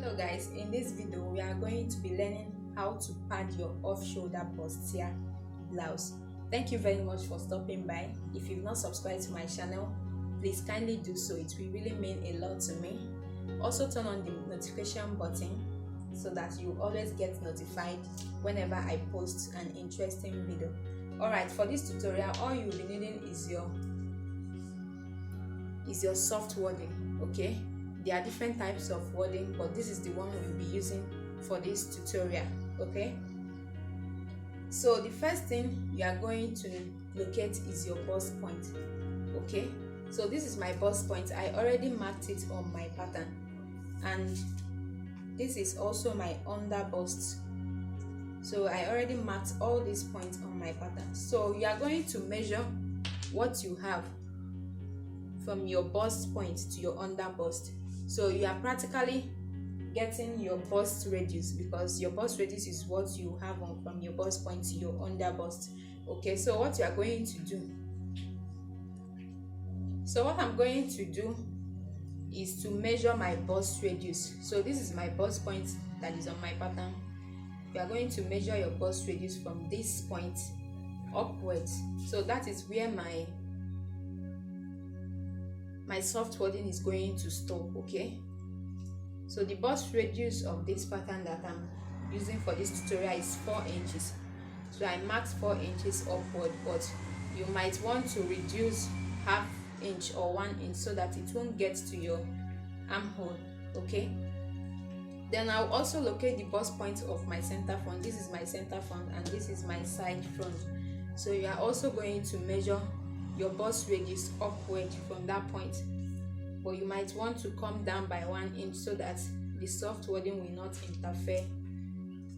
Hello guys, in this video we are going to be learning how to pad your off-shoulder bustier blouse. Thank you very much for stopping by. If you've not subscribed to my channel, please kindly do so. It will really mean a lot to me. Also turn on the notification button so that you always get notified whenever I post an interesting video. Alright, for this tutorial all you'll be needing is your soft wadding. Okay, there are different types of wadding, but this is the one we'll be using for this tutorial. Okay, so the first thing you are going to locate is your bust point. Okay, so this is my bust point. I already marked it on my pattern, and this is also my under bust. So I already marked all these points on my pattern. So you are going to measure what you have from your bust point to your under bust. So you are practically getting your bust radius, because your bust radius is what you have on from your bust point to your under bust. Okay, so what you are going to do, what I'm going to do is to measure my bust radius. So this is my bust point that is on my pattern. You are going to measure your bust radius from this point upwards. So that is where my soft wadding is going to stop. Okay, so the bust radius of this pattern that I'm using for this tutorial is 4 inches. So I marked 4 inches upward, but you might want to reduce ½ inch or 1 inch so that it won't get to your armhole. Okay, then I'll also locate the bust point of my center front. This is my center front and this is my side front. So you are also going to measure your bust radius upward from that point, but you might want to come down by 1 inch so that the soft wadding will not interfere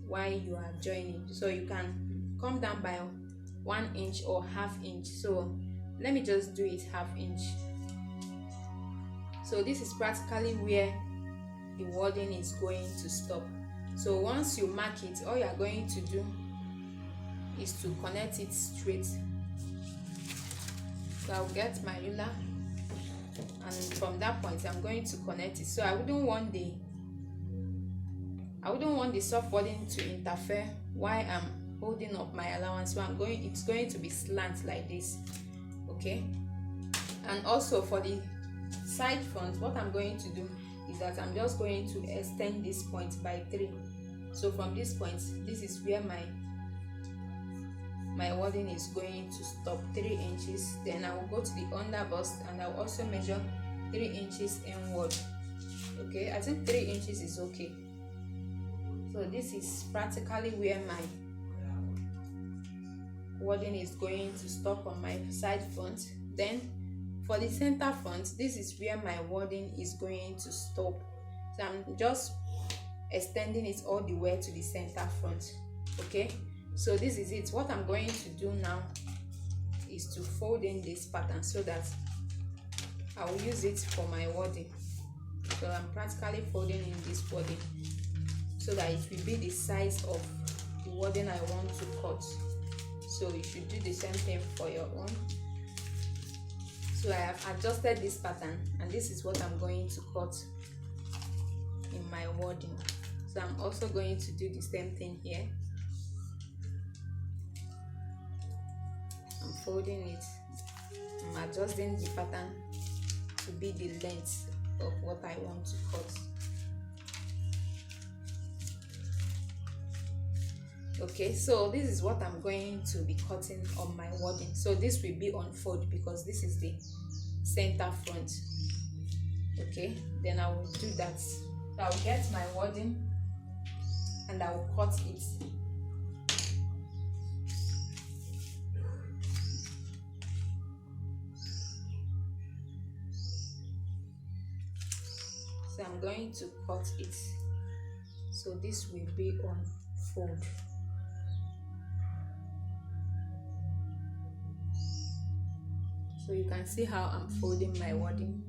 while you are joining. So you can come down by 1 inch or ½ inch. So let me just do it ½ inch. So this is practically where the wadding is going to stop. So once you mark it, all you are going to do is to connect it straight. So I'll get my ruler, and from that point I'm going to connect it. So I wouldn't want the soft wadding to interfere while I'm holding up my allowance. So it's going to be slant like this. Okay, and also for the side front, what I'm going to do is that I'm just going to extend this point by 3. So from this point, this is where my wadding is going to stop, 3 inches. Then I will go to the under bust and I will also measure 3 inches inward. Okay, I think 3 inches is okay. So this is practically where my wadding is going to stop on my side front. Then for the center front, this is where my wadding is going to stop. So I'm just extending it all the way to the center front. Okay, so this is it. What I'm going to do now is to fold in this pattern so that I will use it for my wadding. So I'm practically folding in this wadding so that it will be the size of the wadding I want to cut. So you should do the same thing for your own. So I have adjusted this pattern and this is what I'm going to cut in my wadding. So I'm also going to do the same thing here. I'm folding it. I'm adjusting the pattern to be the length of what I want to cut. Okay, so this is what I'm going to be cutting on my wadding. So this will be on fold because this is the center front. Okay, then I will do that. So I will get my wadding and I will cut it. So I'm going to cut it. So this will be on fold. So you can see how I'm folding my wadding.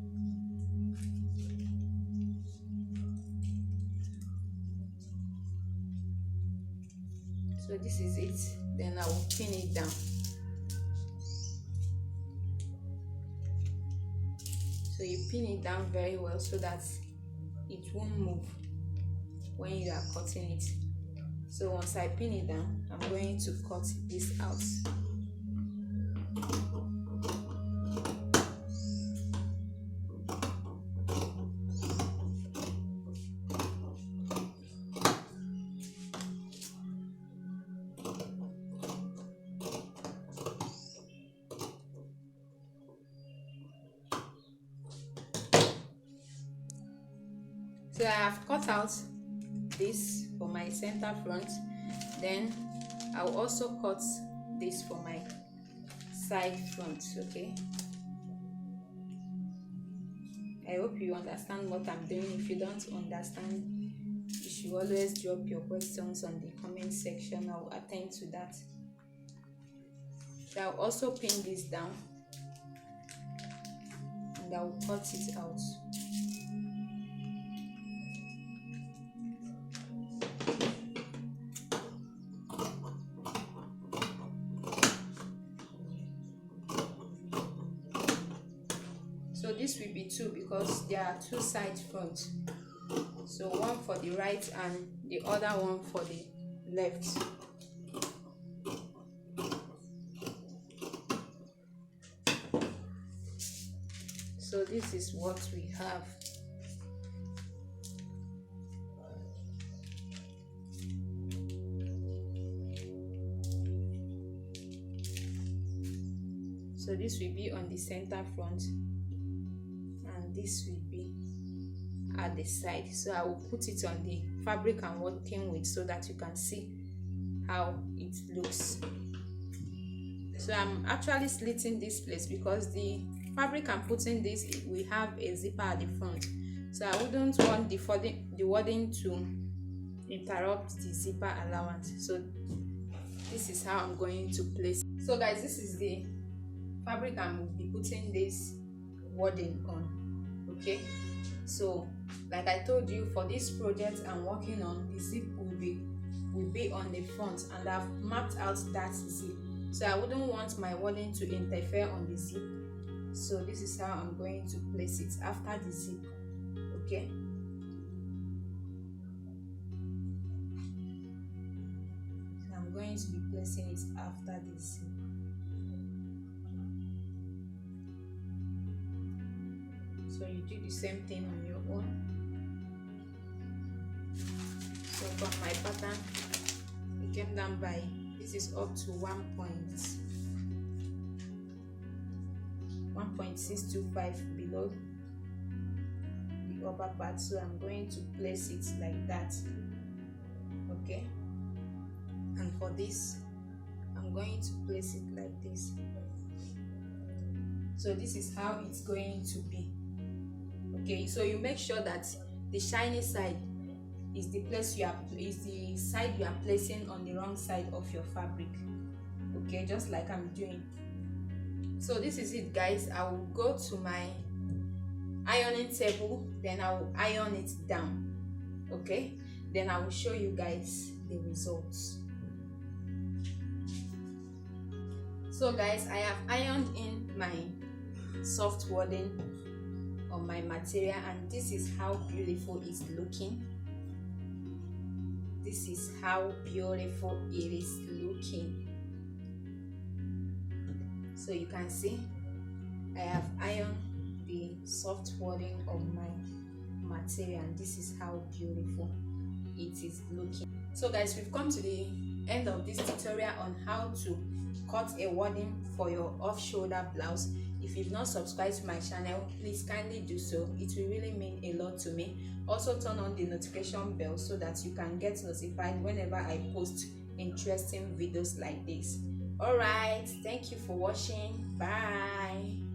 So this is it. Then I will pin it down. So you pin it down very well so that it won't move. when you are cutting it. So once I pin it down, I'm going to cut this out. So I have cut out this for my center front, then I'll also cut this for my side front. Okay, I hope you understand what I'm doing. If you don't understand, you should always drop your questions on the comment section. I'll attend to that. So I'll also pin this down and I'll cut it out. So this will be two because there are two side fronts. So one for the right and the other one for the left. So this is what we have. So this will be on the center front and this will be at the side. So I will put it on the fabric I'm working with so that you can see how it looks. So I'm actually slitting this place because the fabric I'm putting this, we have a zipper at the front, so I wouldn't want the wording to interrupt the zipper allowance. So this is how I'm going to place it. So guys, this is the fabric I'm be putting this wording on. Okay, so like I told you, for this project I'm working on, the zip will be on the front and I've mapped out that zip, so I wouldn't want my wording to interfere on the zip. So this is how I'm going to place it after the zip. Okay, so I'm going to be placing it after the zip. So you do the same thing on your own. So from my pattern, it came down by, this is up to 1.625 below the upper part. So I'm going to place it like that. Okay, and for this I'm going to place it like this. So this is how it's going to be. Okay, so you make sure that the shiny side is the side you are placing on the wrong side of your fabric. Okay, just like I'm doing. So this is it, guys. I will go to my ironing table, then I will iron it down. Okay, then I will show you guys the results. So guys, I have ironed in my soft wording on my material and this is how beautiful it's looking. This is how beautiful it is looking. So you can see I have ironed the soft wording of my material and this is how beautiful it is looking. So guys, we've come to the end of this tutorial on how to cut a wording for your off-shoulder blouse. If you've not subscribed to my channel, please kindly do so. It will really mean a lot to me. Also turn on the notification bell so that you can get notified whenever I post interesting videos like this. All right, thank you for watching. Bye.